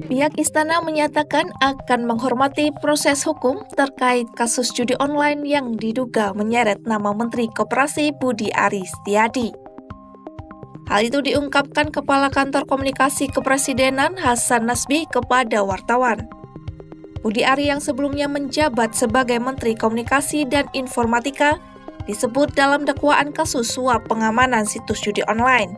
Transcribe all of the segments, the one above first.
Pihak istana menyatakan akan menghormati proses hukum terkait kasus judi online yang diduga menyeret nama Menteri Koperasi Budi Aris Setiadi. Hal itu diungkapkan Kepala Kantor Komunikasi Kepresidenan Hasan Nasbi kepada wartawan. Budi Ari yang sebelumnya menjabat sebagai Menteri Komunikasi dan Informatika disebut dalam dakwaan kasus suap pengamanan situs judi online.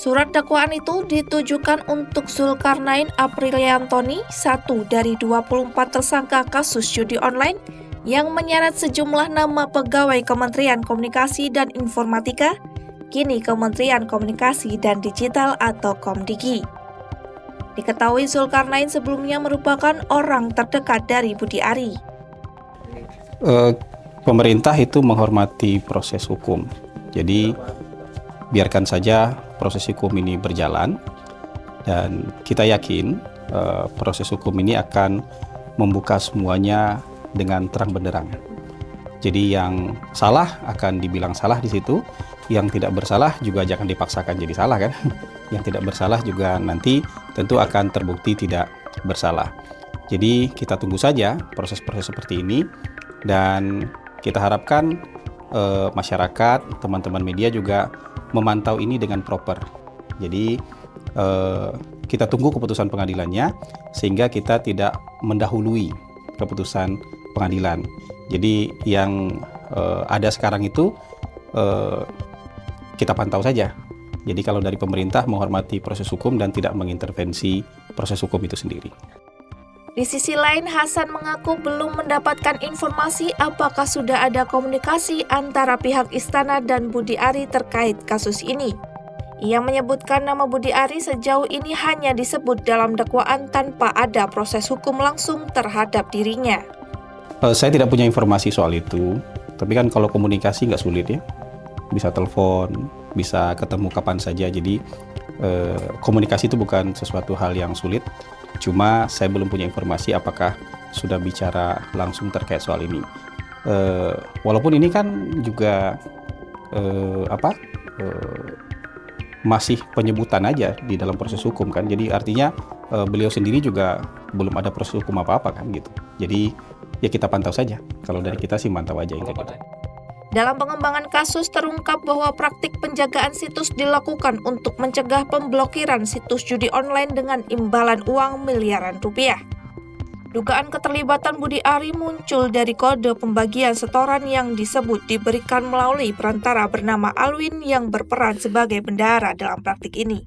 Surat dakwaan itu ditujukan untuk Zulkarnain Apriliantoni, satu dari 24 tersangka kasus judi online yang menyeret sejumlah nama pegawai Kementerian Komunikasi dan Informatika, kini Kementerian Komunikasi dan Digital atau Komdigi. Diketahui Zulkarnain sebelumnya merupakan orang terdekat dari Budi Ari. Pemerintah itu menghormati proses hukum, jadi biarkan saja proses hukum ini berjalan, dan kita yakin proses hukum ini akan membuka semuanya dengan terang benderang. Jadi yang salah akan dibilang salah di situ, yang tidak bersalah juga jangan dipaksakan jadi salah kan. Yang tidak bersalah juga nanti tentu akan terbukti tidak bersalah. Jadi kita tunggu saja proses-proses seperti ini, dan kita harapkan masyarakat, teman-teman media juga memantau ini dengan proper. Jadi kita tunggu keputusan pengadilannya sehingga kita tidak mendahului keputusan pengadilan. Jadi yang ada sekarang itu kita pantau saja. Jadi kalau dari pemerintah menghormati proses hukum dan tidak mengintervensi proses hukum itu sendiri. Di sisi lain, Hasan mengaku belum mendapatkan informasi apakah sudah ada komunikasi antara pihak istana dan Budi Ari terkait kasus ini. Ia menyebutkan nama Budi Ari sejauh ini hanya disebut dalam dakwaan tanpa ada proses hukum langsung terhadap dirinya. Saya tidak punya informasi soal itu, tapi kan kalau komunikasi nggak sulit ya. Bisa telepon, bisa ketemu kapan saja, jadi komunikasi itu bukan sesuatu hal yang sulit. Cuma saya belum punya informasi apakah sudah bicara langsung terkait soal ini. Walaupun ini kan juga masih penyebutan aja di dalam proses hukum kan. Jadi artinya beliau sendiri juga belum ada proses hukum apa-apa kan gitu. Jadi ya kita pantau saja. Kalau dari kita sih mantau aja yang kayak gitu. Dalam pengembangan kasus terungkap bahwa praktik penjagaan situs dilakukan untuk mencegah pemblokiran situs judi online dengan imbalan uang miliaran rupiah. Dugaan keterlibatan Budi Ari muncul dari kode pembagian setoran yang disebut diberikan melalui perantara bernama Alwin yang berperan sebagai bendahara dalam praktik ini.